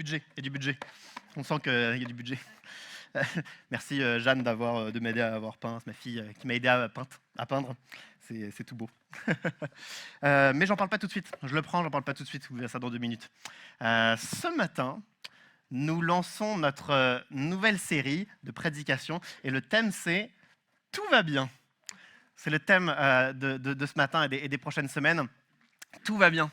budget, il y a du budget. On sent qu'il y a du budget. Merci Jeanne de m'aider à avoir peint, c'est ma fille qui m'a aidé à peindre. C'est tout beau. Mais j'en parle pas tout de suite. Je le prends, j'en parle pas tout de suite. Vous verrez ça dans 2 minutes. Ce matin, nous lançons notre nouvelle série de prédications et le thème c'est « Tout va bien ». C'est le thème de ce matin et des prochaines semaines. Tout va bien.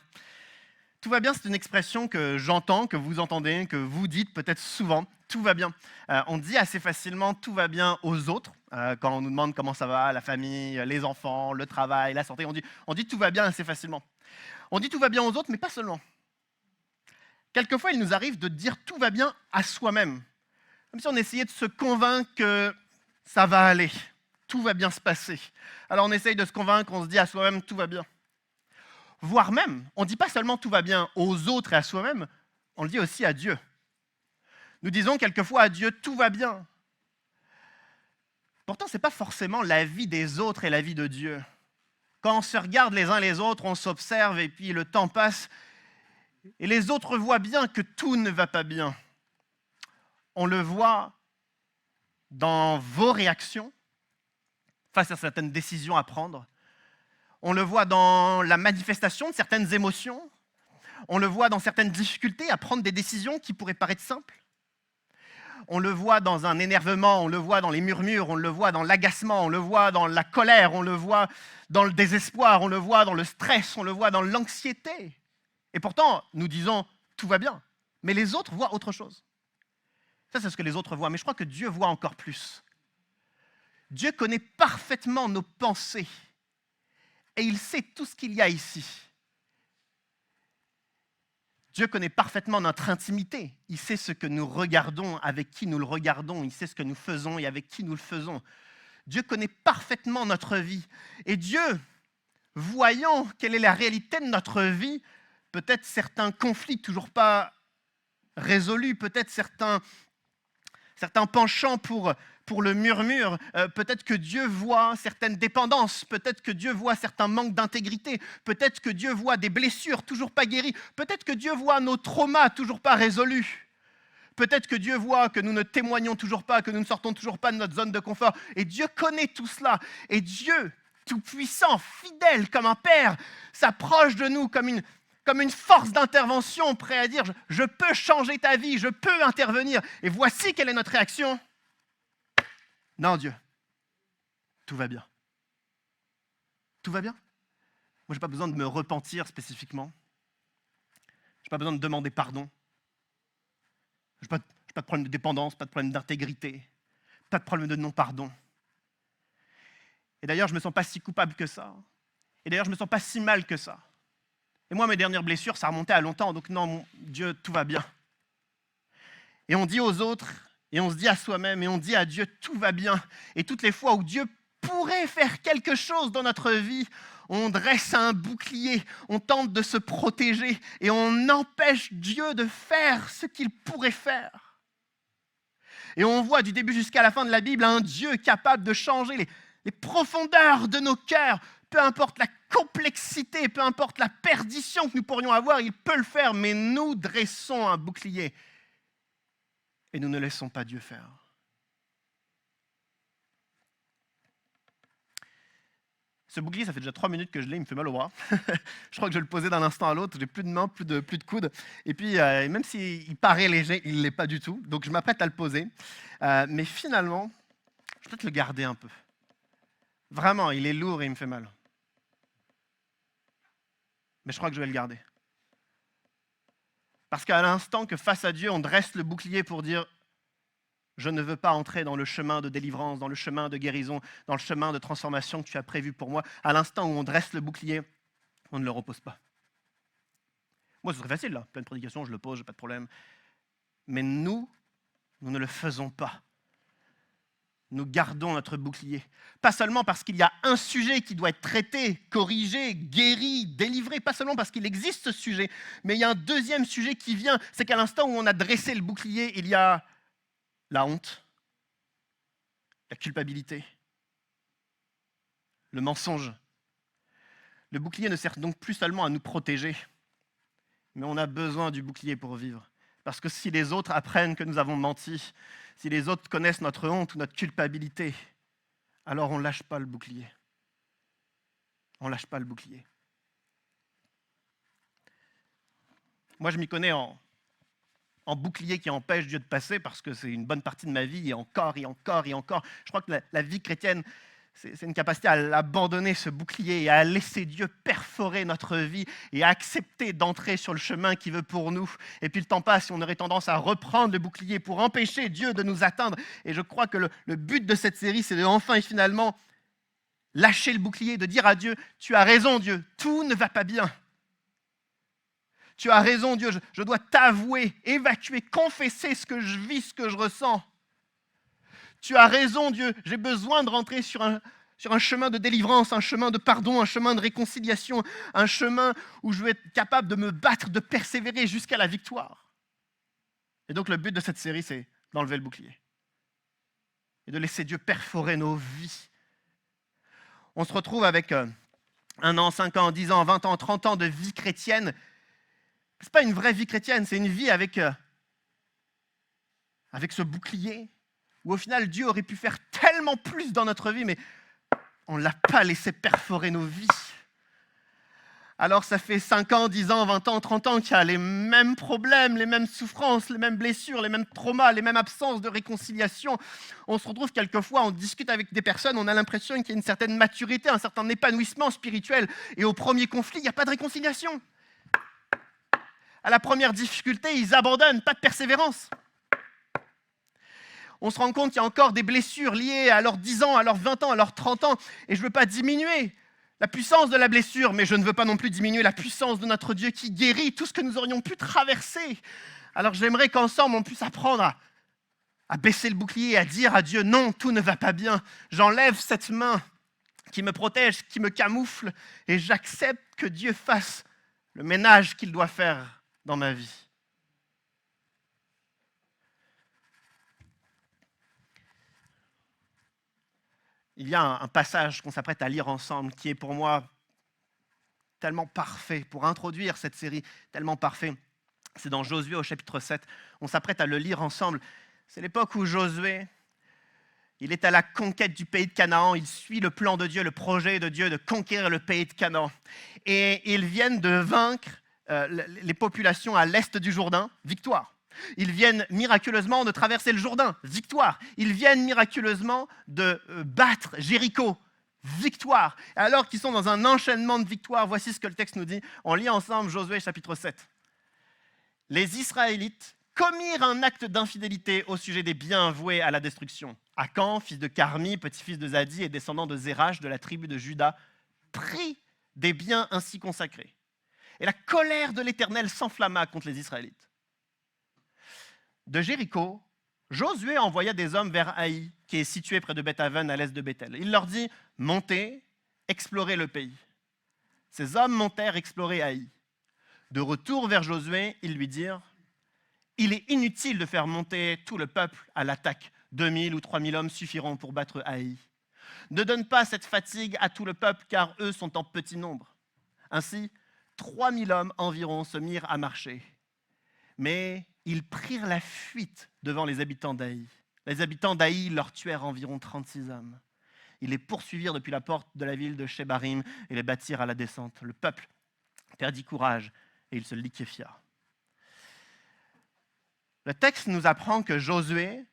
Tout va bien, c'est une expression que j'entends, que vous entendez, que vous dites peut-être souvent. Tout va bien. On dit assez facilement tout va bien aux autres. Quand on nous demande comment ça va, la famille, les enfants, le travail, la santé, on dit tout va bien assez facilement. On dit tout va bien aux autres, mais pas seulement. Quelquefois, il nous arrive de dire tout va bien à soi-même. Comme si on essayait de se convaincre que ça va aller, tout va bien se passer. Alors on essaye de se convaincre, on se dit à soi-même tout va bien. Voire même, on ne dit pas seulement tout va bien aux autres et à soi-même, on le dit aussi à Dieu. Nous disons quelquefois à Dieu tout va bien. Pourtant, ce n'est pas forcément la vie des autres et la vie de Dieu. Quand on se regarde les uns les autres, on s'observe et puis le temps passe et les autres voient bien que tout ne va pas bien. On le voit dans vos réactions face à certaines décisions à prendre. On le voit dans la manifestation de certaines émotions. On le voit dans certaines difficultés à prendre des décisions qui pourraient paraître simples. On le voit dans un énervement, on le voit dans les murmures, on le voit dans l'agacement, on le voit dans la colère, on le voit dans le désespoir, on le voit dans le stress, on le voit dans l'anxiété. Et pourtant, nous disons tout va bien. Mais les autres voient autre chose. Ça, c'est ce que les autres voient. Mais je crois que Dieu voit encore plus. Dieu connaît parfaitement nos pensées. Et il sait tout ce qu'il y a ici. Dieu connaît parfaitement notre intimité. Il sait ce que nous regardons, avec qui nous le regardons. Il sait ce que nous faisons et avec qui nous le faisons. Dieu connaît parfaitement notre vie. Et Dieu, voyant quelle est la réalité de notre vie, peut-être certains conflits toujours pas résolus, peut-être certains penchants pour le murmure, peut-être que Dieu voit certaines dépendances, peut-être que Dieu voit certains manques d'intégrité, peut-être que Dieu voit des blessures toujours pas guéries, peut-être que Dieu voit nos traumas toujours pas résolus, peut-être que Dieu voit que nous ne témoignons toujours pas, que nous ne sortons toujours pas de notre zone de confort, et Dieu connaît tout cela, et Dieu, tout-puissant, fidèle comme un père, s'approche de nous comme une force d'intervention, prêt à dire « je peux changer ta vie, je peux intervenir ». Et voici quelle est notre réaction. Non, Dieu, tout va bien. Tout va bien. Moi, je n'ai pas besoin de me repentir spécifiquement. Je n'ai pas besoin de demander pardon. Je n'ai pas de problème de dépendance, pas de problème d'intégrité, pas de problème de non-pardon. Et d'ailleurs, je ne me sens pas si coupable que ça. Et d'ailleurs, je ne me sens pas si mal que ça. Et moi, mes dernières blessures, ça remontait à longtemps. Donc non, Dieu, tout va bien. Et on dit aux autres, et on se dit à soi-même, et on dit à Dieu, tout va bien. Et toutes les fois où Dieu pourrait faire quelque chose dans notre vie, on dresse un bouclier, on tente de se protéger, et on empêche Dieu de faire ce qu'il pourrait faire. Et on voit du début jusqu'à la fin de la Bible un Dieu capable de changer les profondeurs de nos cœurs. Peu importe la complexité, peu importe la perdition que nous pourrions avoir, il peut le faire, mais nous dressons un bouclier et nous ne laissons pas Dieu faire. Ce bouclier, ça fait déjà 3 minutes que je l'ai, il me fait mal au bras. Je crois que je vais le poser d'un instant à l'autre, j'ai plus de mains, plus de coudes. Et puis, même s'il paraît léger, il ne l'est pas du tout. Donc, je m'apprête à le poser. Mais finalement, je vais peut-être le garder un peu. Vraiment, il est lourd et il me fait mal. Mais je crois que je vais le garder. Parce qu'à l'instant que face à Dieu, on dresse le bouclier pour dire « Je ne veux pas entrer dans le chemin de délivrance, dans le chemin de guérison, dans le chemin de transformation que tu as prévu pour moi », à l'instant où on dresse le bouclier, on ne le repose pas. Moi, ce serait facile, là. Pleine prédication, je le pose, j'ai pas de problème. Mais nous ne le faisons pas. Nous gardons notre bouclier. Pas seulement parce qu'il y a un sujet qui doit être traité, corrigé, guéri, délivré, pas seulement parce qu'il existe ce sujet, mais il y a un deuxième sujet qui vient, c'est qu'à l'instant où on a dressé le bouclier, il y a la honte, la culpabilité, le mensonge. Le bouclier ne sert donc plus seulement à nous protéger, mais on a besoin du bouclier pour vivre. Parce que si les autres apprennent que nous avons menti, si les autres connaissent notre honte ou notre culpabilité, alors on ne lâche pas le bouclier. On ne lâche pas le bouclier. Moi, je m'y connais en bouclier qui empêche Dieu de passer parce que c'est une bonne partie de ma vie et encore et encore et encore. Je crois que la vie chrétienne, c'est une capacité à abandonner ce bouclier et à laisser Dieu perforer notre vie et à accepter d'entrer sur le chemin qu'il veut pour nous. Et puis le temps passe et on aurait tendance à reprendre le bouclier pour empêcher Dieu de nous atteindre. Et je crois que le but de cette série, c'est de enfin et finalement lâcher le bouclier, de dire à Dieu, tu as raison Dieu, tout ne va pas bien. Tu as raison Dieu, je dois t'avouer, évacuer, confesser ce que je vis, ce que je ressens. Tu as raison Dieu, j'ai besoin de rentrer sur un chemin de délivrance, un chemin de pardon, un chemin de réconciliation, un chemin où je vais être capable de me battre, de persévérer jusqu'à la victoire. Et donc le but de cette série, c'est d'enlever le bouclier et de laisser Dieu perforer nos vies. On se retrouve avec 1 an, 5 ans, 10 ans, 20 ans, 30 ans de vie chrétienne. Ce n'est pas une vraie vie chrétienne, c'est une vie avec ce bouclier, où au final Dieu aurait pu faire tellement plus dans notre vie, mais on ne l'a pas laissé perforer nos vies. Alors ça fait 5 ans, 10 ans, 20 ans, 30 ans qu'il y a les mêmes problèmes, les mêmes souffrances, les mêmes blessures, les mêmes traumas, les mêmes absences de réconciliation. On se retrouve quelquefois, on discute avec des personnes, on a l'impression qu'il y a une certaine maturité, un certain épanouissement spirituel, et au premier conflit, il n'y a pas de réconciliation. À la première difficulté, ils abandonnent, pas de persévérance. On se rend compte qu'il y a encore des blessures liées à leurs 10 ans, à leurs 20 ans, à leurs 30 ans. Et je ne veux pas diminuer la puissance de la blessure, mais je ne veux pas non plus diminuer la puissance de notre Dieu qui guérit tout ce que nous aurions pu traverser. Alors j'aimerais qu'ensemble, on puisse apprendre à baisser le bouclier et à dire à Dieu, non, tout ne va pas bien. J'enlève cette main qui me protège, qui me camoufle, et j'accepte que Dieu fasse le ménage qu'il doit faire dans ma vie. Il y a un passage qu'on s'apprête à lire ensemble qui est pour moi tellement parfait pour introduire cette série, tellement parfait. C'est dans Josué au chapitre 7. On s'apprête à le lire ensemble. C'est l'époque où Josué, il est à la conquête du pays de Canaan. Il suit le plan de Dieu, le projet de Dieu de conquérir le pays de Canaan. Et ils viennent de vaincre les populations à l'est du Jourdain, victoire. Ils viennent miraculeusement de traverser le Jourdain, victoire. Ils viennent miraculeusement de battre Jéricho, victoire. Alors qu'ils sont dans un enchaînement de victoires, voici ce que le texte nous dit. On lit ensemble Josué chapitre 7. Les Israélites commirent un acte d'infidélité au sujet des biens voués à la destruction. Akan, fils de Carmi, petit-fils de Zadi et descendant de Zérach de la tribu de Juda, prit des biens ainsi consacrés. Et la colère de l'Éternel s'enflamma contre les Israélites. De Jéricho, Josué envoya des hommes vers Haï, qui est situé près de Beth-Aven à l'est de Bethel. Il leur dit, montez, explorez le pays. Ces hommes montèrent explorer Haï. De retour vers Josué, ils lui dirent, il est inutile de faire monter tout le peuple à l'attaque. 2000 ou 3000 hommes suffiront pour battre Haï. Ne donne pas cette fatigue à tout le peuple, car eux sont en petit nombre. Ainsi, 3000 hommes environ se mirent à marcher. Mais ils prirent la fuite devant les habitants d'Haï. Les habitants d'Haï leur tuèrent environ 36 hommes. Ils les poursuivirent depuis la porte de la ville de Shebarim et les battirent à la descente. Le peuple perdit courage et il se liquéfia. Le texte nous apprend que Josué,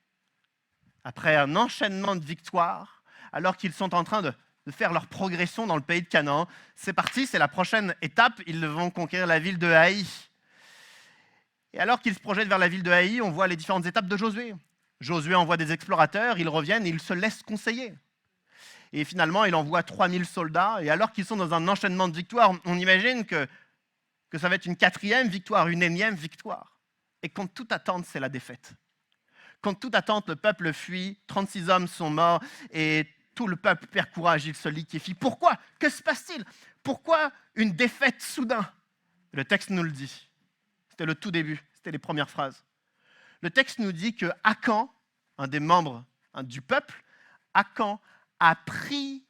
après un enchaînement de victoires, alors qu'ils sont en train de faire leur progression dans le pays de Canaan, c'est parti, c'est la prochaine étape, ils vont conquérir la ville de Haï. Et alors qu'ils se projettent vers la ville de Haï, on voit les différentes étapes de Josué. Josué envoie des explorateurs, ils reviennent et ils se laissent conseiller. Et finalement, il envoie 3000 soldats, et alors qu'ils sont dans un enchaînement de victoires, on imagine que ça va être une 4e victoire, une énième victoire. Et contre toute attente, c'est la défaite. Contre toute attente, le peuple fuit, 36 hommes sont morts, et tout le peuple perd courage, il se liquéfie. Pourquoi ? Que se passe-t-il ? Pourquoi une défaite soudain ? Le texte nous le dit. C'était le tout début, c'était les premières phrases. Le texte nous dit que Akan, un des membres du peuple, Akan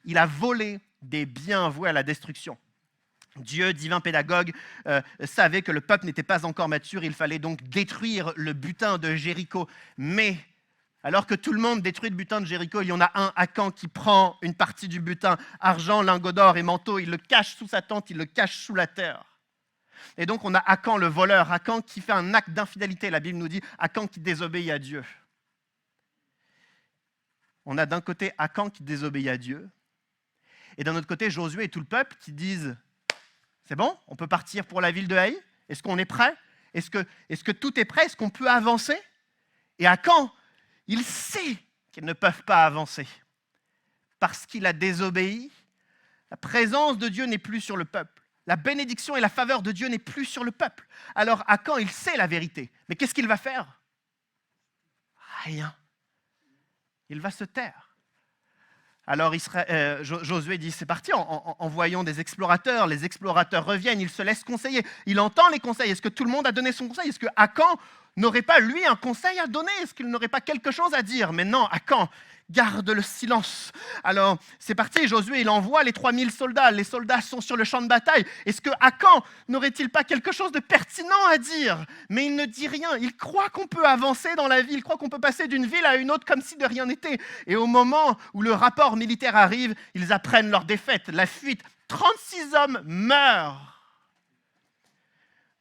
il a volé des biens voués à la destruction. Dieu, divin pédagogue, savait que le peuple n'était pas encore mature, il fallait donc détruire le butin de Jéricho. Mais alors que tout le monde détruit le butin de Jéricho, il y en a un, Akan, qui prend une partie du butin, argent, lingots d'or et manteau, il le cache sous sa tente, il le cache sous la terre. Et donc on a Akan le voleur, Akan qui fait un acte d'infidélité, la Bible nous dit, Akan qui désobéit à Dieu. On a d'un côté Akan qui désobéit à Dieu, et d'un autre côté Josué et tout le peuple qui disent « C'est bon, on peut partir pour la ville de Haï? Est-ce qu'on est prêt? Est-ce que tout est prêt? Est-ce qu'on peut avancer ?» Et Akan, il sait qu'ils ne peuvent pas avancer parce qu'il a désobéi. La présence de Dieu n'est plus sur le peuple. La bénédiction et la faveur de Dieu n'est plus sur le peuple. Alors Akan, il sait la vérité. Mais qu'est-ce qu'il va faire? Rien. Il va se taire. Alors Josué dit, c'est parti, envoyons des explorateurs. Les explorateurs reviennent, ils se laissent conseiller. Il entend les conseils. Est-ce que tout le monde a donné son conseil? Est-ce que Akan n'aurait pas, lui, un conseil à donner? Est-ce qu'il n'aurait pas quelque chose à dire? Mais non, Akan garde le silence. Alors, c'est parti, Josué, il envoie les 3000 soldats. Les soldats sont sur le champ de bataille. Est-ce que Akan n'aurait-il pas quelque chose de pertinent à dire? Mais il ne dit rien. Il croit qu'on peut avancer dans la ville. Il croit qu'on peut passer d'une ville à une autre comme si de rien n'était. Et au moment où le rapport militaire arrive, ils apprennent leur défaite, la fuite. 36 hommes meurent.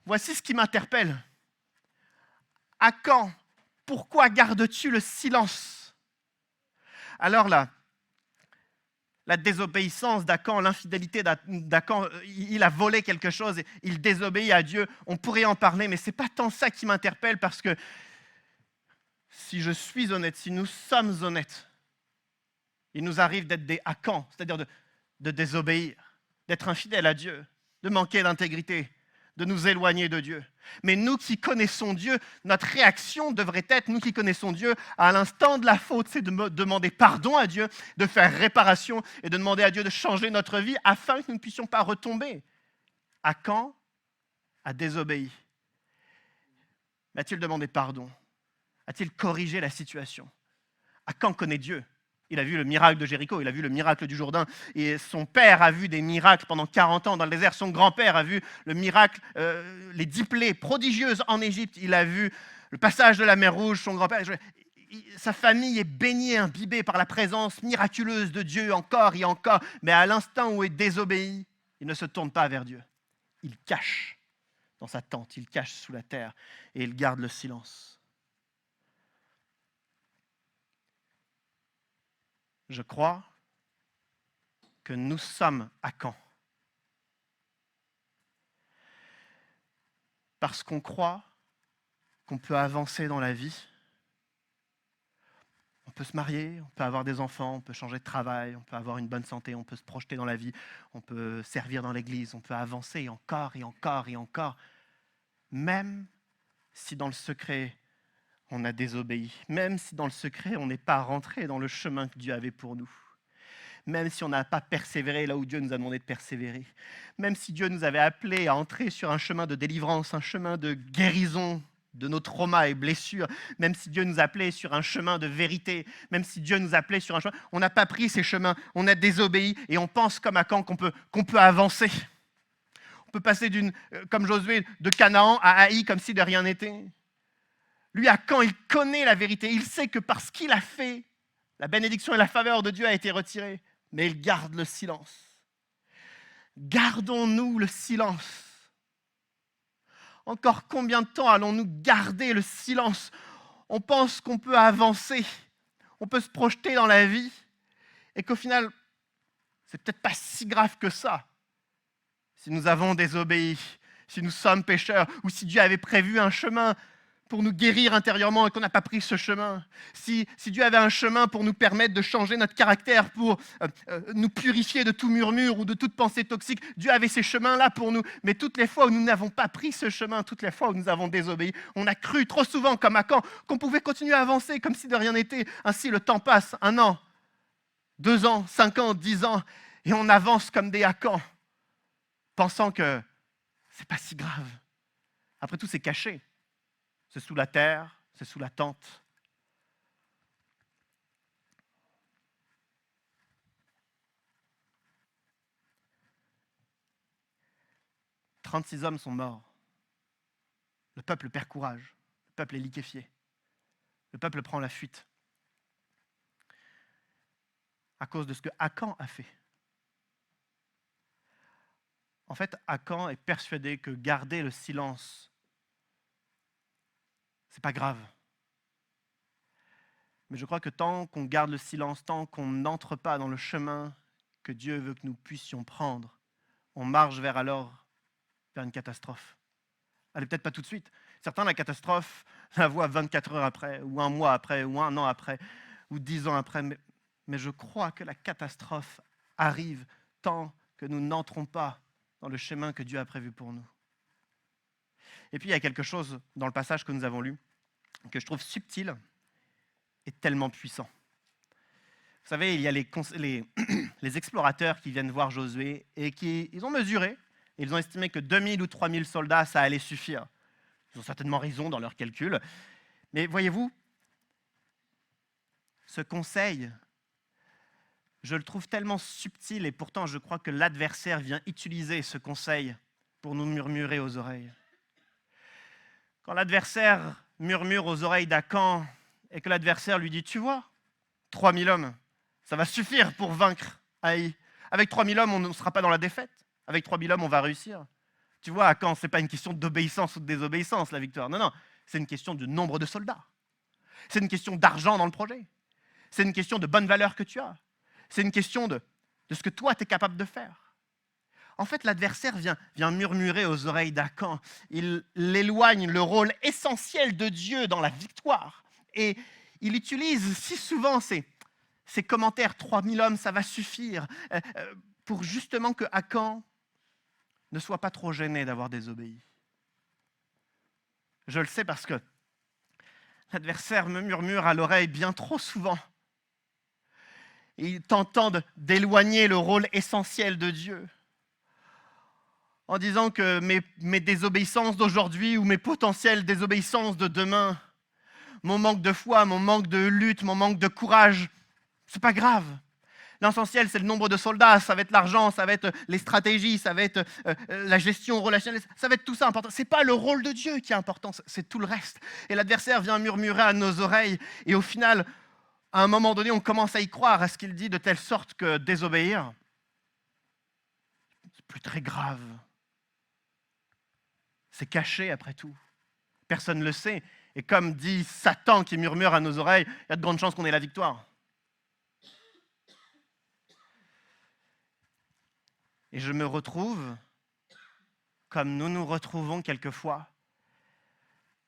Voici ce qui m'interpelle. Akan, pourquoi gardes-tu le silence? Alors là, la désobéissance d'Akan, l'infidélité d'Akan, il a volé quelque chose, il désobéit à Dieu. On pourrait en parler, mais ce n'est pas tant ça qui m'interpelle parce que si je suis honnête, si nous sommes honnêtes, il nous arrive d'être des Akan, c'est-à-dire de désobéir, d'être infidèles à Dieu, de manquer d'intégrité, de nous éloigner de Dieu. Mais nous qui connaissons Dieu, notre réaction devrait être, nous qui connaissons Dieu, à l'instant de la faute, c'est de demander pardon à Dieu, de faire réparation et de demander à Dieu de changer notre vie afin que nous ne puissions pas retomber. Akan a désobéi. Mais a-t-il demandé pardon? A-t-il corrigé la situation? Akan connaît Dieu. Il a vu le miracle de Jéricho, il a vu le miracle du Jourdain. Et son père a vu des miracles pendant 40 ans dans le désert. Son grand-père a vu le miracle, les 10 plaies prodigieuses en Égypte. Il a vu le passage de la mer Rouge. Son grand-père, sa famille est baignée, imbibée par la présence miraculeuse de Dieu encore et encore. Mais à l'instant où il désobéit, il ne se tourne pas vers Dieu. Il cache dans sa tente, il cache sous la terre et il garde le silence. Je crois que nous sommes Akan. Parce qu'on croit qu'on peut avancer dans la vie. On peut se marier, on peut avoir des enfants, on peut changer de travail, on peut avoir une bonne santé, on peut se projeter dans la vie, on peut servir dans l'église, on peut avancer encore et encore et encore. Même si dans le secret, on a désobéi. Même si dans le secret, on n'est pas rentré dans le chemin que Dieu avait pour nous. Même si on n'a pas persévéré là où Dieu nous a demandé de persévérer. Même si Dieu nous avait appelés à entrer sur un chemin de délivrance, un chemin de guérison de nos traumas et blessures, même si Dieu nous appelait sur un chemin de vérité, même si Dieu nous appelait sur un chemin, on n'a pas pris ces chemins, on a désobéi et on pense comme Akan qu'on peut avancer. On peut passer comme Josué, de Canaan à Haï comme si de rien n'était. Lui, Akan, il connaît la vérité. Il sait que parce qu'il a fait, la bénédiction et la faveur de Dieu a été retirée. Mais il garde le silence. Gardons-nous le silence. Encore combien de temps allons-nous garder le silence? On pense qu'on peut avancer, on peut se projeter dans la vie, et qu'au final, c'est peut-être pas si grave que ça. Si nous avons désobéi, si nous sommes pécheurs, ou si Dieu avait prévu un chemin pour nous guérir intérieurement et qu'on n'a pas pris ce chemin. Si Dieu avait un chemin pour nous permettre de changer notre caractère, pour nous purifier de tout murmure ou de toute pensée toxique, Dieu avait ces chemins-là pour nous. Mais toutes les fois où nous n'avons pas pris ce chemin, toutes les fois où nous avons désobéi, on a cru trop souvent comme Akan qu'on pouvait continuer à avancer comme si de rien n'était. Ainsi, le temps passe, 1 an, 2 ans, 5 ans, 10 ans, et on avance comme des Akan, pensant que c'est pas si grave. Après tout, c'est caché. C'est sous la terre, c'est sous la tente. 36 hommes sont morts. Le peuple perd courage. Le peuple est liquéfié. Le peuple prend la fuite. À cause de ce que Akan a fait. En fait, Akan est persuadé que garder le silence, c'est pas grave. Mais je crois que tant qu'on garde le silence, tant qu'on n'entre pas dans le chemin que Dieu veut que nous puissions prendre, on marche vers une catastrophe. Elle n'est peut-être pas tout de suite. Certains, la catastrophe, la voient 24 heures après, ou un mois après, ou un an après, ou 10 ans après. Mais je crois que la catastrophe arrive tant que nous n'entrons pas dans le chemin que Dieu a prévu pour nous. Et puis, il y a quelque chose dans le passage que nous avons lu que je trouve subtil et tellement puissant. Vous savez, il y a les explorateurs qui viennent voir Josué et ils ont mesuré, et ils ont estimé que 2000 ou 3000 soldats, ça allait suffire. Ils ont certainement raison dans leurs calculs. Mais voyez-vous, ce conseil, je le trouve tellement subtil et pourtant je crois que l'adversaire vient utiliser ce conseil pour nous murmurer aux oreilles. Quand l'adversaire murmure aux oreilles d'Akan et que l'adversaire lui dit « Tu vois, 3000 hommes, ça va suffire pour vaincre Haï. Avec 3000 hommes, on ne sera pas dans la défaite. Avec 3000 hommes, on va réussir. » Tu vois, Akan, ce n'est pas une question d'obéissance ou de désobéissance, la victoire. Non, c'est une question du nombre de soldats. C'est une question d'argent dans le projet. C'est une question de bonne valeur que tu as. C'est une question de ce que toi, tu es capable de faire. En fait, l'adversaire vient murmurer aux oreilles d'Akan. Il éloigne le rôle essentiel de Dieu dans la victoire. Et il utilise si souvent ces commentaires, 3000 hommes, ça va suffire, pour justement que Akan ne soit pas trop gêné d'avoir désobéi. Je le sais parce que l'adversaire me murmure à l'oreille bien trop souvent. Il tentant d'éloigner le rôle essentiel de Dieu en disant que mes désobéissances d'aujourd'hui ou mes potentielles désobéissances de demain, mon manque de foi, mon manque de lutte, mon manque de courage, c'est pas grave. L'essentiel, c'est le nombre de soldats, ça va être l'argent, ça va être les stratégies, ça va être la gestion relationnelle, ça va être tout ça important. Ce n'est pas le rôle de Dieu qui est important, c'est tout le reste. Et l'adversaire vient murmurer à nos oreilles et au final, à un moment donné, on commence à y croire à ce qu'il dit de telle sorte que désobéir, c'est plus très grave. C'est caché après tout. Personne ne le sait. Et comme dit Satan qui murmure à nos oreilles, il y a de grandes chances qu'on ait la victoire. Et je me retrouve, comme nous nous retrouvons quelquefois,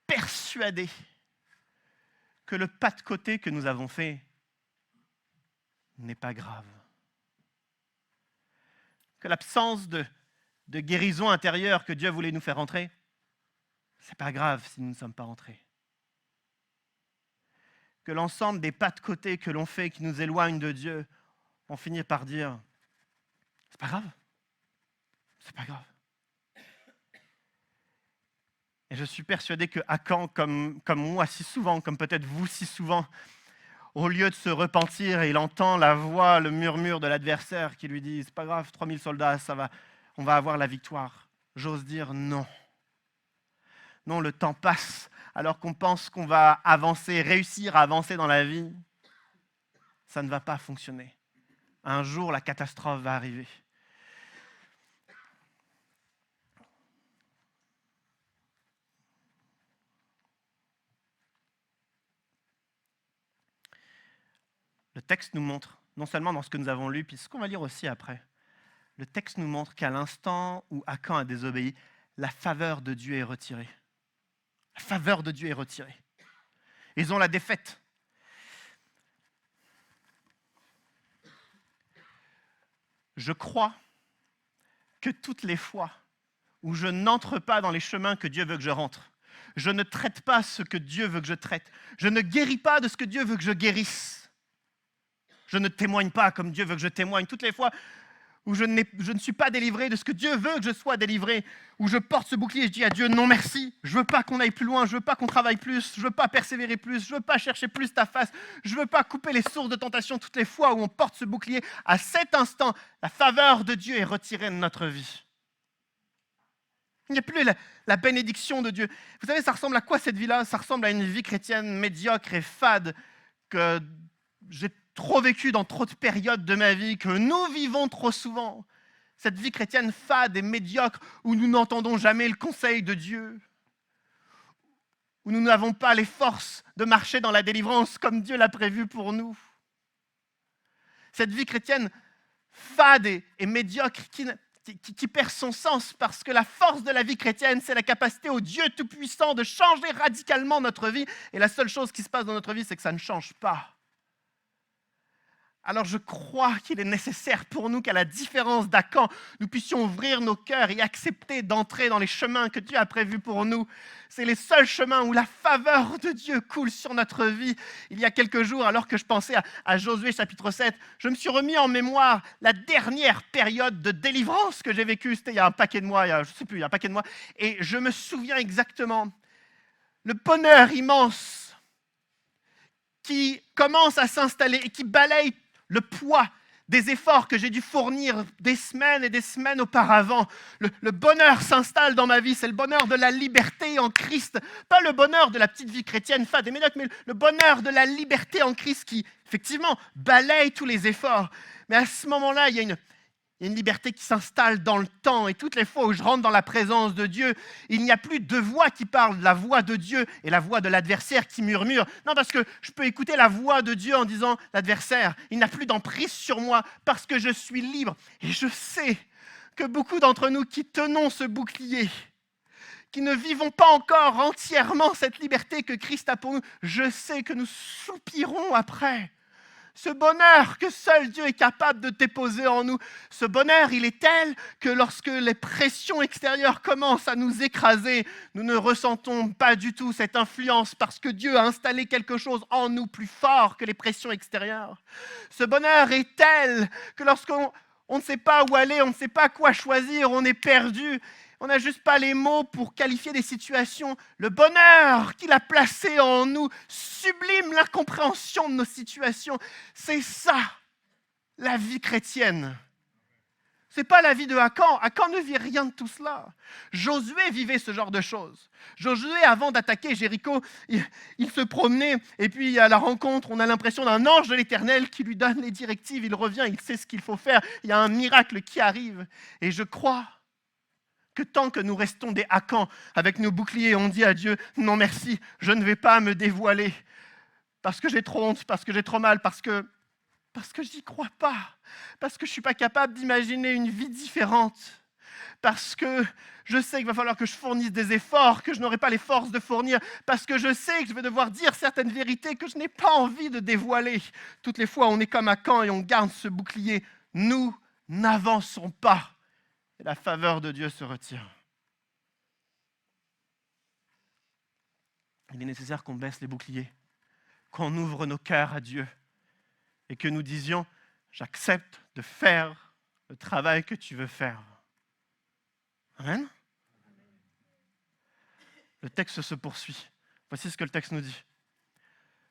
persuadés que le pas de côté que nous avons fait n'est pas grave. Que l'absence de guérison intérieure que Dieu voulait nous faire entrer, c'est pas grave si nous ne sommes pas entrés. Que l'ensemble des pas de côté que l'on fait qui nous éloignent de Dieu, on finit par dire c'est pas grave. C'est pas grave. Et je suis persuadé que Akan, comme moi si souvent, comme peut-être vous si souvent, au lieu de se repentir, il entend la voix, le murmure de l'adversaire qui lui dit « C'est pas grave, 3000 soldats, ça va, on va avoir la victoire. » J'ose dire non. Non, le temps passe alors qu'on pense qu'on va avancer, réussir à avancer dans la vie. Ça ne va pas fonctionner. Un jour, la catastrophe va arriver. Le texte nous montre, non seulement dans ce que nous avons lu, puis ce qu'on va lire aussi après, le texte nous montre qu'à l'instant où Akan a désobéi, la faveur de Dieu est retirée. La faveur de Dieu est retirée. Ils ont la défaite. Je crois que toutes les fois où je n'entre pas dans les chemins que Dieu veut que je rentre, je ne traite pas ce que Dieu veut que je traite, je ne guéris pas de ce que Dieu veut que je guérisse, je ne témoigne pas comme Dieu veut que je témoigne. Toutes les fois où je ne suis pas délivré de ce que Dieu veut que je sois délivré, où je porte ce bouclier et je dis à Dieu non merci, je ne veux pas qu'on aille plus loin, je ne veux pas qu'on travaille plus, je ne veux pas persévérer plus, je ne veux pas chercher plus ta face, je ne veux pas couper les sources de tentation. Toutes les fois où on porte ce bouclier, à cet instant, la faveur de Dieu est retirée de notre vie. Il n'y a plus la bénédiction de Dieu. Vous savez, ça ressemble à quoi cette vie-là? Ça ressemble à une vie chrétienne médiocre et fade que j'ai trop vécu dans trop de périodes de ma vie, que nous vivons trop souvent. Cette vie chrétienne fade et médiocre où nous n'entendons jamais le conseil de Dieu, où nous n'avons pas les forces de marcher dans la délivrance comme Dieu l'a prévu pour nous. Cette vie chrétienne fade et médiocre qui perd son sens parce que la force de la vie chrétienne, c'est la capacité au Dieu Tout-Puissant de changer radicalement notre vie. Et la seule chose qui se passe dans notre vie, c'est que ça ne change pas. Alors je crois qu'il est nécessaire pour nous qu'à la différence d'Akan, nous puissions ouvrir nos cœurs et accepter d'entrer dans les chemins que Dieu a prévus pour nous. C'est les seuls chemins où la faveur de Dieu coule sur notre vie. Il y a quelques jours, alors que je pensais à Josué chapitre 7, je me suis remis en mémoire la dernière période de délivrance que j'ai vécue. C'était il y a un paquet de mois, il y a un paquet de mois. Et je me souviens exactement le bonheur immense qui commence à s'installer et qui balaye le poids des efforts que j'ai dû fournir des semaines et des semaines auparavant. Le bonheur s'installe dans ma vie, c'est le bonheur de la liberté en Christ. Pas le bonheur de la petite vie chrétienne fade et médiocre, mais le bonheur de la liberté en Christ qui, effectivement, balaye tous les efforts. Mais à ce moment-là, il y a une liberté qui s'installe dans le temps. Et toutes les fois où je rentre dans la présence de Dieu, il n'y a plus deux voix qui parlent, la voix de Dieu et la voix de l'adversaire qui murmure. Non, parce que je peux écouter la voix de Dieu en disant, l'adversaire, il n'a plus d'emprise sur moi parce que je suis libre. Et je sais que beaucoup d'entre nous qui tenons ce bouclier, qui ne vivons pas encore entièrement cette liberté que Christ a pour nous, je sais que nous soupirons après. Ce bonheur que seul Dieu est capable de déposer en nous, ce bonheur, il est tel que lorsque les pressions extérieures commencent à nous écraser, nous ne ressentons pas du tout cette influence parce que Dieu a installé quelque chose en nous plus fort que les pressions extérieures. Ce bonheur est tel que lorsqu'on ne sait pas où aller, on ne sait pas quoi choisir, on est perdu. On n'a juste pas les mots pour qualifier des situations. Le bonheur qu'il a placé en nous sublime l'incompréhension de nos situations. C'est ça, la vie chrétienne. Ce n'est pas la vie de Akan. Akan ne vit rien de tout cela. Josué vivait ce genre de choses. Josué, avant d'attaquer Jéricho, il se promenait et puis à la rencontre, on a l'impression d'un ange de l'Éternel qui lui donne les directives. Il revient, il sait ce qu'il faut faire. Il y a un miracle qui arrive. Et je crois que tant que nous restons des Akans avec nos boucliers, on dit à Dieu, non merci, je ne vais pas me dévoiler parce que j'ai trop honte, parce que j'ai trop mal, parce que je n'y crois pas, parce que je ne suis pas capable d'imaginer une vie différente, parce que je sais qu'il va falloir que je fournisse des efforts que je n'aurai pas les forces de fournir, parce que je sais que je vais devoir dire certaines vérités que je n'ai pas envie de dévoiler. Toutes les fois, on est comme Akan et on garde ce bouclier. Nous n'avançons pas. Et la faveur de Dieu se retire. Il est nécessaire qu'on baisse les boucliers, qu'on ouvre nos cœurs à Dieu et que nous disions, j'accepte de faire le travail que tu veux faire. Amen. Le texte se poursuit. Voici ce que le texte nous dit.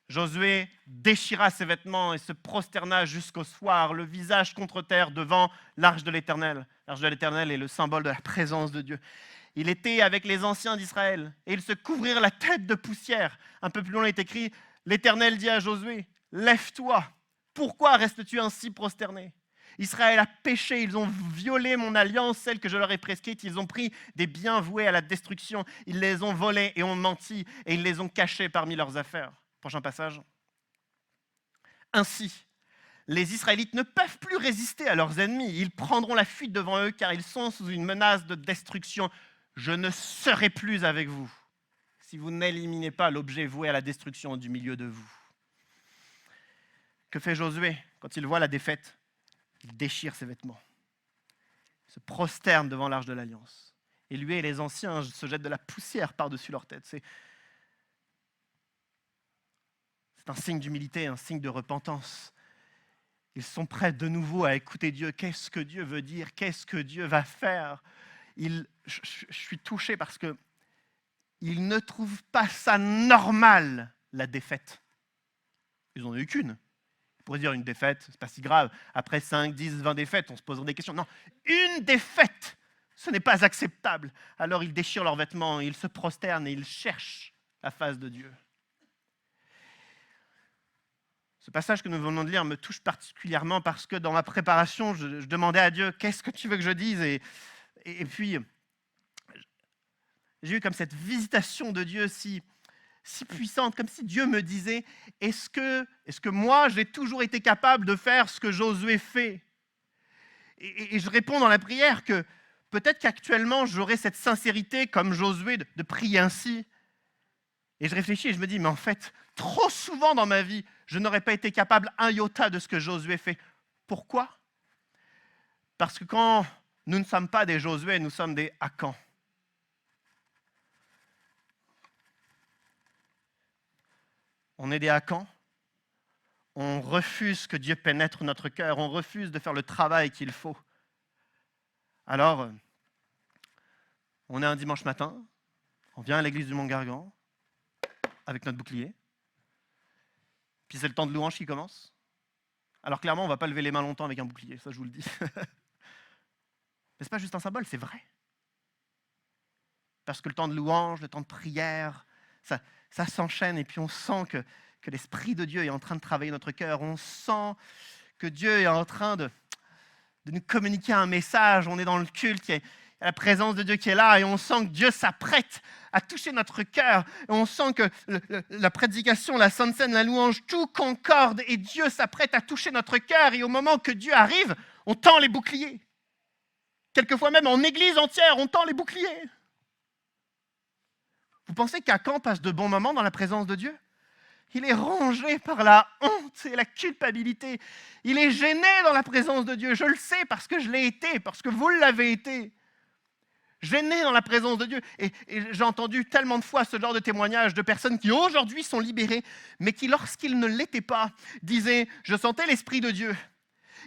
Josué déchira ses vêtements et se prosterna jusqu'au soir, le visage contre terre devant l'arche de l'Éternel. L'arche de l'Éternel est le symbole de la présence de Dieu. Il était avec les anciens d'Israël et ils se couvrirent la tête de poussière. Un peu plus loin, il est écrit, l'Éternel dit à Josué, lève-toi, pourquoi restes-tu ainsi prosterné ? Israël a péché, ils ont violé mon alliance, celle que je leur ai prescrite, ils ont pris des biens voués à la destruction, ils les ont volés et ont menti et ils les ont cachés parmi leurs affaires. Prochain passage. Ainsi, les Israélites ne peuvent plus résister à leurs ennemis. Ils prendront la fuite devant eux car ils sont sous une menace de destruction. Je ne serai plus avec vous si vous n'éliminez pas l'objet voué à la destruction du milieu de vous. Que fait Josué quand il voit la défaite ? Il déchire ses vêtements, il se prosterne devant l'arche de l'Alliance. Et lui et les anciens se jettent de la poussière par-dessus leur tête. C'est un signe d'humilité, un signe de repentance. Ils sont prêts de nouveau à écouter Dieu. Qu'est-ce que Dieu veut dire ? Qu'est-ce que Dieu va faire ? Je suis touché parce qu'ils ne trouvent pas ça normal, la défaite. Ils n'en ont eu qu'une. On pourrait dire une défaite, c'est pas si grave. Après 5, 10, 20 défaites, on se poserait des questions. Non, une défaite Ce n'est pas acceptable. Alors ils déchirent leurs vêtements, ils se prosternent et ils cherchent la face de Dieu. Ce passage que nous venons de lire me touche particulièrement parce que dans ma préparation, je demandais à Dieu, qu'est-ce que tu veux que je dise ? Et puis, j'ai eu comme cette visitation de Dieu si puissante, comme si Dieu me disait, est-ce que moi, j'ai toujours été capable de faire ce que Josué fait ? Et je réponds dans la prière que peut-être qu'actuellement, j'aurais cette sincérité comme Josué de prier ainsi. Et je réfléchis et je me dis, mais en fait, trop souvent dans ma vie, je n'aurais pas été capable un iota de ce que Josué fait. Pourquoi ? Parce que quand nous ne sommes pas des Josué, nous sommes des Acans. On est des Acans. On refuse que Dieu pénètre notre cœur. On refuse de faire le travail qu'il faut. Alors, on est un dimanche matin. On vient à l'église du Mont-Gargan avec notre bouclier. Puis c'est le temps de louange qui commence. Alors clairement, on ne va pas lever les mains longtemps avec un bouclier, ça je vous le dis. Mais ce n'est pas juste un symbole, c'est vrai. Parce que le temps de louange, le temps de prière, ça s'enchaîne et puis on sent que l'Esprit de Dieu est en train de travailler notre cœur. On sent que Dieu est en train de nous communiquer un message. On est dans le culte, il y a la présence de Dieu qui est là et on sent que Dieu s'apprête à toucher notre cœur. Et on sent que la prédication, la Sainte Seine, la louange, tout concorde et Dieu s'apprête à toucher notre cœur. Et au moment que Dieu arrive, on tend les boucliers. Quelquefois même en église entière, on tend les boucliers. Vous pensez qu'Acan passe de bons moments dans la présence de Dieu ? Il est rongé par la honte et la culpabilité. Il est gêné dans la présence de Dieu. Je le sais parce que je l'ai été, parce que vous l'avez été. Gêné dans la présence de Dieu. Et j'ai entendu tellement de fois ce genre de témoignages de personnes qui aujourd'hui sont libérées, mais qui lorsqu'ils ne l'étaient pas, disaient « je sentais l'Esprit de Dieu »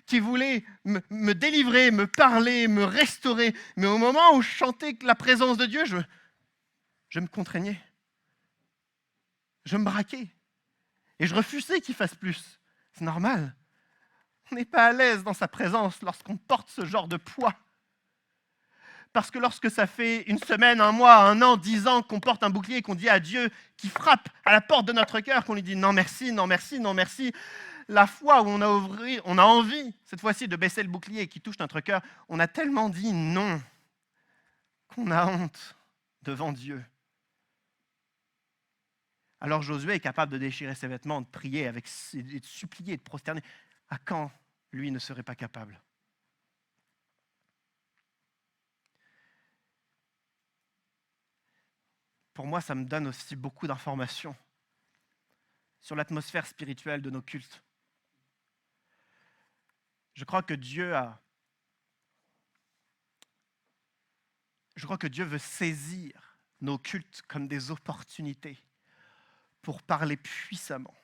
qui voulait me délivrer, me parler, me restaurer. Mais au moment où je chantais la présence de Dieu, je me contraignais. Je me braquais. Et je refusais qu'il fasse plus. C'est normal. On n'est pas à l'aise dans sa présence lorsqu'on porte ce genre de poids. Parce que lorsque ça fait une semaine, un mois, un an, 10 ans qu'on porte un bouclier et qu'on dit à Dieu, qui frappe à la porte de notre cœur, qu'on lui dit non merci, non merci, non merci, la fois où on a envie, cette fois-ci, de baisser le bouclier et qui touche notre cœur, on a tellement dit non qu'on a honte devant Dieu. Alors Josué est capable de déchirer ses vêtements, de prier, de supplier, de prosterner. À quand lui ne serait pas capable ? Pour moi, ça me donne aussi beaucoup d'informations sur l'atmosphère spirituelle de nos cultes. Je crois que Dieu veut saisir nos cultes comme des opportunités pour parler puissamment.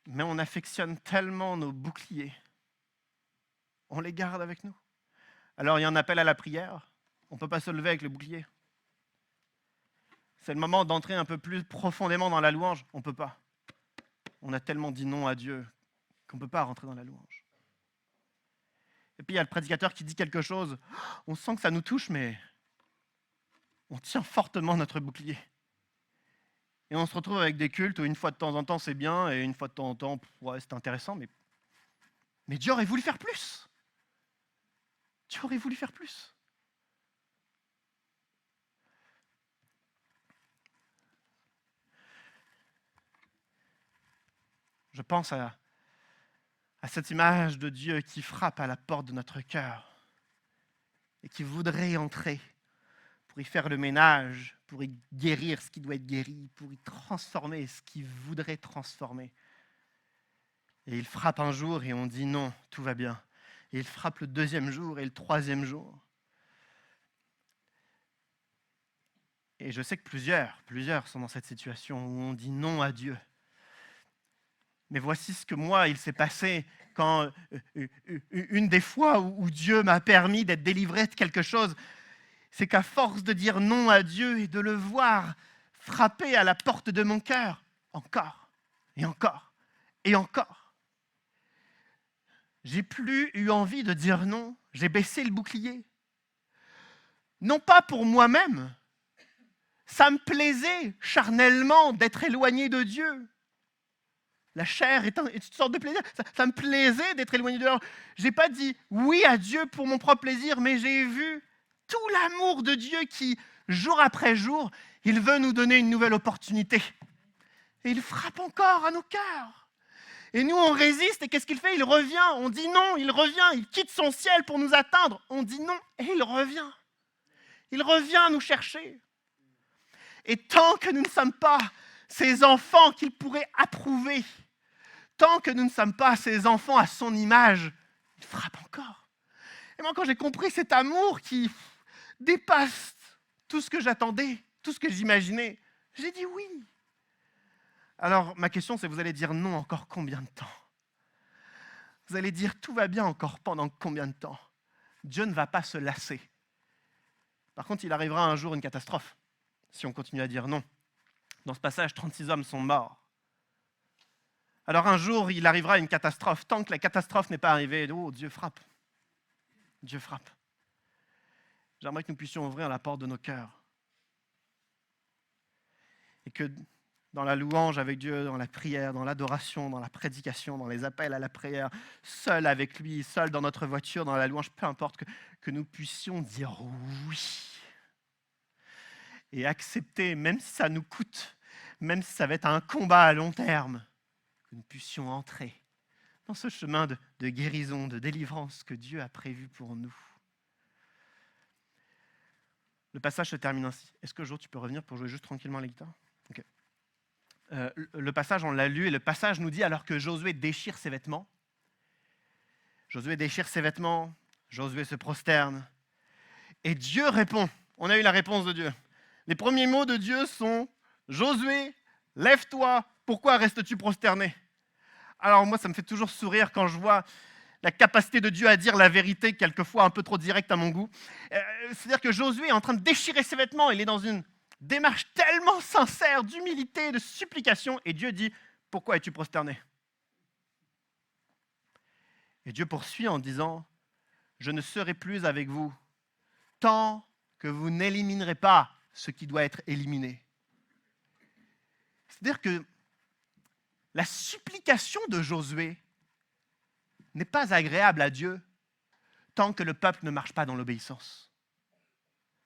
Mais on affectionne tellement nos boucliers, on les garde avec nous. Alors il y a un appel à la prière, on ne peut pas se lever avec le bouclier. C'est le moment d'entrer un peu plus profondément dans la louange, on ne peut pas. On a tellement dit non à Dieu qu'on ne peut pas rentrer dans la louange. Et puis il y a le prédicateur qui dit quelque chose, on sent que ça nous touche, mais on tient fortement notre bouclier. Et on se retrouve avec des cultes où une fois de temps en temps c'est bien, et une fois de temps en temps, ouais, c'est intéressant, mais Dieu aurait voulu faire plus. Dieu aurait voulu faire plus. Je pense à cette image de Dieu qui frappe à la porte de notre cœur et qui voudrait entrer pour y faire le ménage, pour y guérir ce qui doit être guéri, pour y transformer ce qu'il voudrait transformer. Et il frappe un jour et on dit non, tout va bien. Et il frappe le deuxième jour et le troisième jour. Et je sais que plusieurs sont dans cette situation où on dit non à Dieu. Mais voici ce que moi, il s'est passé quand une des fois où Dieu m'a permis d'être délivré de quelque chose, c'est qu'à force de dire non à Dieu et de le voir frapper à la porte de mon cœur, encore et encore et encore, j'ai plus eu envie de dire non, J'ai baissé le bouclier. Non pas pour moi-même. Ça me plaisait charnellement d'être éloigné de Dieu. La chair est une sorte de plaisir. Ça me plaisait d'être éloigné de Dieu. Je n'ai pas dit oui à Dieu pour mon propre plaisir, mais j'ai vu tout l'amour de Dieu qui, jour après jour, il veut nous donner une nouvelle opportunité. Et il frappe encore à nos cœurs. Et nous, on résiste. Et qu'est-ce qu'il fait? Il revient. On dit non, il revient. Il quitte son ciel pour nous atteindre. On dit non, et il revient. Il revient nous chercher. Et tant que nous ne sommes pas ces enfants qu'il pourrait approuver, tant que nous ne sommes pas ces enfants à son image, il frappe encore. Et moi, quand j'ai compris cet amour qui dépasse tout ce que j'attendais, tout ce que j'imaginais, j'ai dit oui. Alors, ma question, c'est: vous allez dire non encore combien de temps? Vous allez dire tout va bien encore pendant combien de temps? Dieu ne va pas se lasser. Par contre, il arrivera un jour une catastrophe, si on continue à dire non. Dans ce passage, 36 hommes sont morts. Alors un jour, il arrivera une catastrophe. Tant que la catastrophe n'est pas arrivée, oh, Dieu frappe. Dieu frappe. J'aimerais que nous puissions ouvrir la porte de nos cœurs. Et que dans la louange avec Dieu, dans la prière, dans l'adoration, dans la prédication, dans les appels à la prière, seul avec lui, seul dans notre voiture, dans la louange, peu importe, que nous puissions dire oui. Et accepter, même si ça nous coûte, même si ça va être un combat à long terme, que nous puissions entrer dans ce chemin de guérison, de délivrance que Dieu a prévu pour nous. Le passage se termine ainsi. Est-ce que Jo, tu peux revenir pour jouer juste tranquillement la guitare? Okay. Le passage, on l'a lu, et le passage nous dit: alors que Josué déchire ses vêtements, Josué se prosterne, et Dieu répond. On a eu la réponse de Dieu. Les premiers mots de Dieu sont: Josué, lève-toi, pourquoi restes-tu prosterné? Alors moi, ça me fait toujours sourire quand je vois la capacité de Dieu à dire la vérité, quelquefois un peu trop directe à mon goût. C'est-à-dire que Josué est en train de déchirer ses vêtements, il est dans une démarche tellement sincère d'humilité, de supplication, et Dieu dit: pourquoi es-tu prosterné? Et Dieu poursuit en disant: je ne serai plus avec vous tant que vous n'éliminerez pas ce qui doit être éliminé. C'est-à-dire que la supplication de Josué n'est pas agréable à Dieu tant que le peuple ne marche pas dans l'obéissance,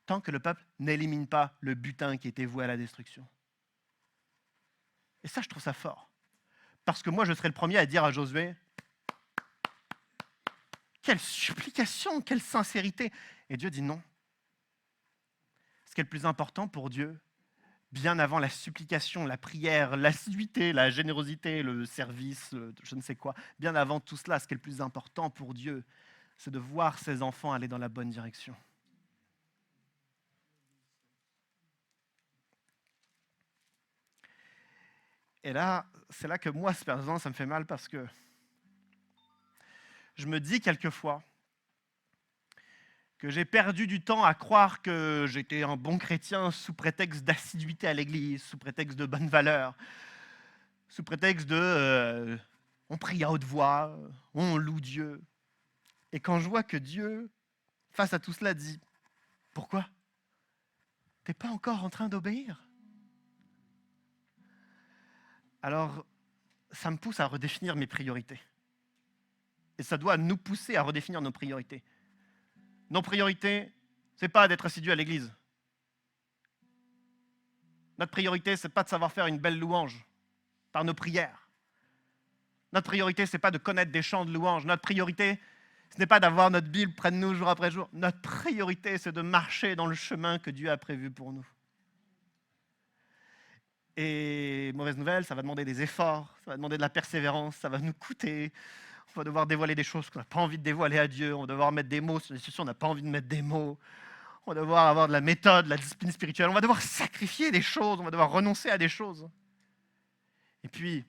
tant que le peuple n'élimine pas le butin qui était voué à la destruction. Et ça, je trouve ça fort. Parce que moi, je serais le premier à dire à Josué: quelle supplication, quelle sincérité. Et Dieu dit non. Ce qui est le plus important pour Dieu, bien avant la supplication, la prière, l'assiduité, la générosité, le service, je ne sais quoi, bien avant tout cela, ce qui est le plus important pour Dieu, c'est de voir ses enfants aller dans la bonne direction. Et là, c'est là que moi, personnellement, ça me fait mal, parce que je me dis quelquefois que j'ai perdu du temps à croire que j'étais un bon chrétien sous prétexte d'assiduité à l'église, sous prétexte de bonnes valeurs, sous prétexte de on prie à haute voix, on loue Dieu. Et quand je vois que Dieu, face à tout cela, dit: pourquoi? T'es pas encore en train d'obéir? Alors, ça me pousse à redéfinir mes priorités. Et ça doit nous pousser à redéfinir nos priorités. Nos priorités, ce n'est pas d'être assidu à l'église. Notre priorité, ce n'est pas de savoir faire une belle louange par nos prières. Notre priorité, ce n'est pas de connaître des chants de louange. Notre priorité, ce n'est pas d'avoir notre Bible près de nous jour après jour. Notre priorité, c'est de marcher dans le chemin que Dieu a prévu pour nous. Et mauvaise nouvelle, ça va demander des efforts, ça va demander de la persévérance, ça va nous coûter. On va devoir dévoiler des choses qu'on n'a pas envie de dévoiler à Dieu. On va devoir mettre des mots sur des situations où on n'a pas envie de mettre des mots. On va devoir avoir de la méthode, de la discipline spirituelle. On va devoir sacrifier des choses. On va devoir renoncer à des choses. Et puis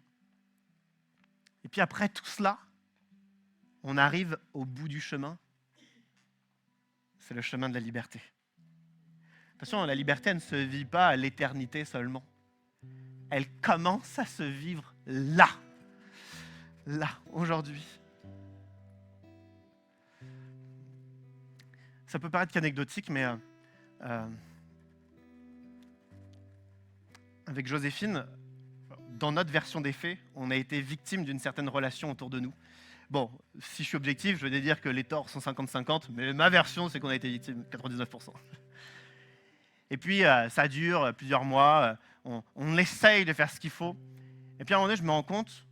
après tout cela, on arrive au bout du chemin. C'est le chemin de la liberté. Attention, la liberté, elle ne se vit pas à l'éternité seulement. Elle commence à se vivre là, aujourd'hui. ça peut paraître qu'anecdotique, mais avec Joséphine, dans notre version des faits, on a été victime d'une certaine relation autour de nous. Bon, si je suis objectif, je vais dire que les torts sont 50-50, mais ma version, c'est qu'on a été victime 99%. Et puis, ça dure plusieurs mois, on essaye de faire ce qu'il faut. Et puis, à un moment donné, je me rends compte,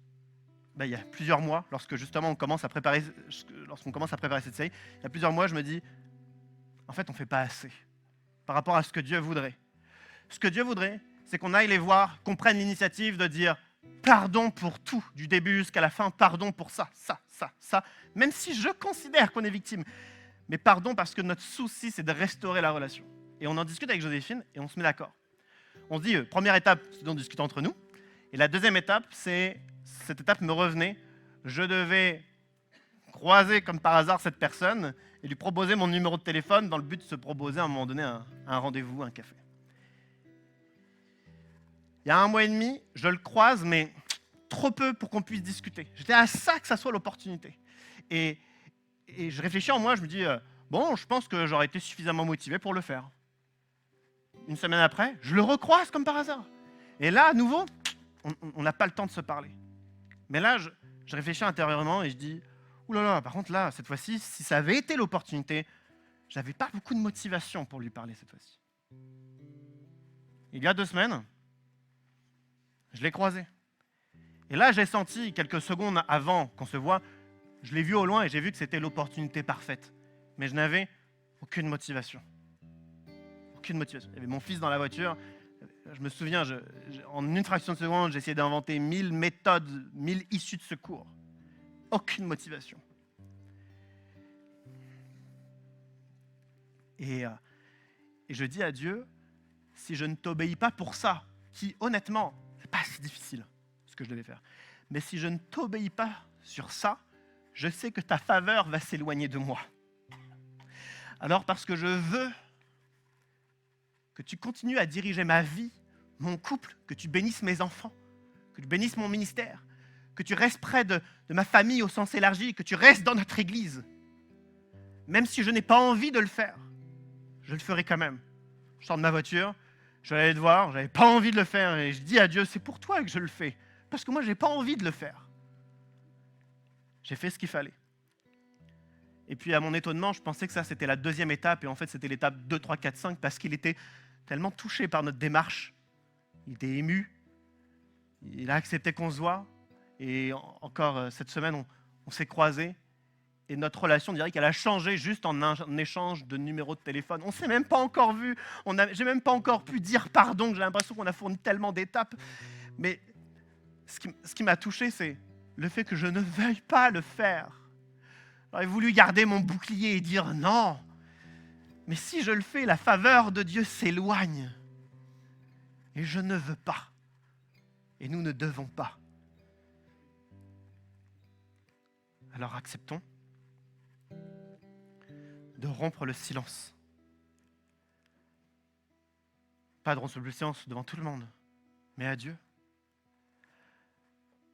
il y a plusieurs mois, lorsque justement lorsqu'on commence à préparer cette série, il y a plusieurs mois, je me dis, en fait, on ne fait pas assez par rapport à ce que Dieu voudrait. Ce que Dieu voudrait, c'est qu'on aille les voir, qu'on prenne l'initiative de dire pardon pour tout, du début jusqu'à la fin, pardon pour ça, même si je considère qu'on est victime. Mais pardon parce que notre souci, c'est de restaurer la relation. Et on en discute avec Joséphine et on se met d'accord. On se dit, première étape, c'est d'en discuter entre nous. Et la deuxième étape, cette étape me revenait. Je devais croiser comme par hasard cette personne et lui proposer mon numéro de téléphone dans le but de se proposer à un moment donné un rendez-vous, un café. Il y a 1 mois et demi, je le croise, mais trop peu pour qu'on puisse discuter. J'étais à ça que ça soit l'opportunité. Et je réfléchis en moi, je me dis, bon, je pense que j'aurais été suffisamment motivé pour le faire. 1 semaine après, je le recroise comme par hasard. Et là, à nouveau, on n'a pas le temps de se parler. Mais là, je réfléchis intérieurement et je dis, oulala, par contre là, cette fois-ci, si ça avait été l'opportunité, j'avais pas beaucoup de motivation pour lui parler cette fois-ci. Il y a 2 semaines, je l'ai croisé. Et là, j'ai senti, quelques secondes avant qu'on se voit, je l'ai vu au loin et j'ai vu que c'était l'opportunité parfaite. Mais je n'avais aucune motivation. Aucune motivation. Il y avait mon fils dans la voiture. Je me souviens, en une fraction de seconde, j'ai essayé d'inventer 1000 méthodes, 1000 issues de secours. Aucune motivation. Et je dis à Dieu, si je ne t'obéis pas pour ça, qui honnêtement, c'est pas si difficile ce que je devais faire, mais si je ne t'obéis pas sur ça, je sais que ta faveur va s'éloigner de moi. Alors parce que je veux que tu continues à diriger ma vie, mon couple, que tu bénisses mes enfants, que tu bénisses mon ministère, que tu restes près de ma famille au sens élargi, que tu restes dans notre église. Même si je n'ai pas envie de le faire, je le ferai quand même. Je sors de ma voiture, je vais aller te voir, je n'avais pas envie de le faire et je dis à Dieu, c'est pour toi que je le fais, parce que moi je n'ai pas envie de le faire. J'ai fait ce qu'il fallait. Et puis à mon étonnement, je pensais que ça c'était la deuxième étape et en fait c'était l'étape 2, 3, 4, 5 parce qu'il était tellement touché par notre démarche, il était ému, il a accepté qu'on se voit et encore cette semaine on s'est croisés et notre relation, on dirait qu'elle a changé juste en un échange de numéros de téléphone. On ne s'est même pas encore vu, j'ai même pas encore pu dire pardon, j'ai l'impression qu'on a fourni tellement d'étapes. Mais ce qui m'a touché, c'est le fait que je ne veuille pas le faire. J'aurais voulu garder mon bouclier et dire non. Mais si je le fais, la faveur de Dieu s'éloigne. Et je ne veux pas. Et nous ne devons pas. Alors acceptons de rompre le silence. Pas de rompre le silence devant tout le monde, mais à Dieu.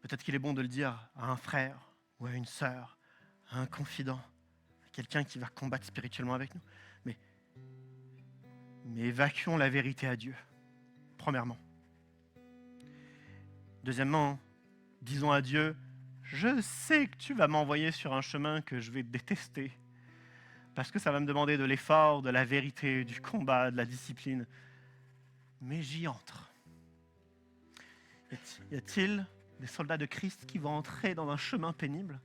Peut-être qu'il est bon de le dire à un frère ou à une sœur, à un confident, à quelqu'un qui va combattre spirituellement avec nous. Mais évacuons la vérité à Dieu, premièrement. Deuxièmement, disons à Dieu, je sais que tu vas m'envoyer sur un chemin que je vais détester, parce que ça va me demander de l'effort, de la vérité, du combat, de la discipline. Mais j'y entre. Y a-t-il des soldats de Christ qui vont entrer dans un chemin pénible?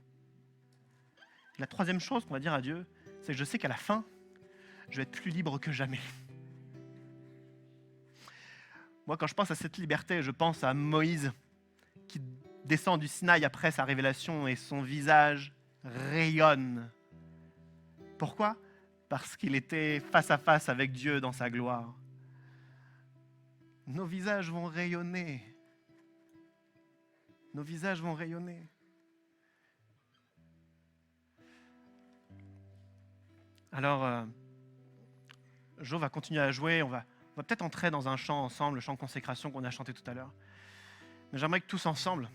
La troisième chose qu'on va dire à Dieu, c'est que je sais qu'à la fin, je vais être plus libre que jamais. Moi, quand je pense à cette liberté, je pense à Moïse qui descend du Sinaï après sa révélation et son visage rayonne. Pourquoi? Parce qu'il était face à face avec Dieu dans sa gloire. Nos visages vont rayonner. Nos visages vont rayonner. Alors, Jo va continuer à jouer. On va peut-être entrer dans un chant ensemble, le chant de consécration qu'on a chanté tout à l'heure. Mais j'aimerais que tous ensemble,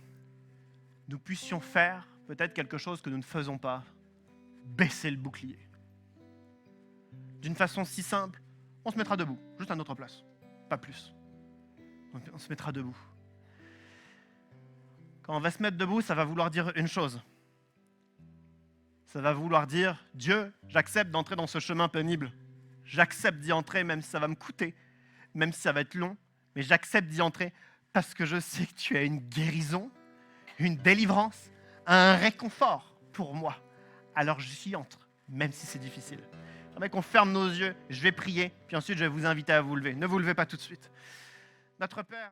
nous puissions faire peut-être quelque chose que nous ne faisons pas. Baisser le bouclier. d'une façon si simple, on se mettra debout, juste à notre place, pas plus. On se mettra debout. Quand on va se mettre debout, ça va vouloir dire une chose. Ça va vouloir dire, Dieu, j'accepte d'entrer dans ce chemin pénible. J'accepte d'y entrer, même si ça va me coûter, même si ça va être long, mais j'accepte d'y entrer parce que je sais que tu as une guérison, une délivrance, un réconfort pour moi. Alors j'y entre, même si c'est difficile. J'aimerais qu'on ferme nos yeux, je vais prier, puis ensuite je vais vous inviter à vous lever. Ne vous levez pas tout de suite. Notre Père...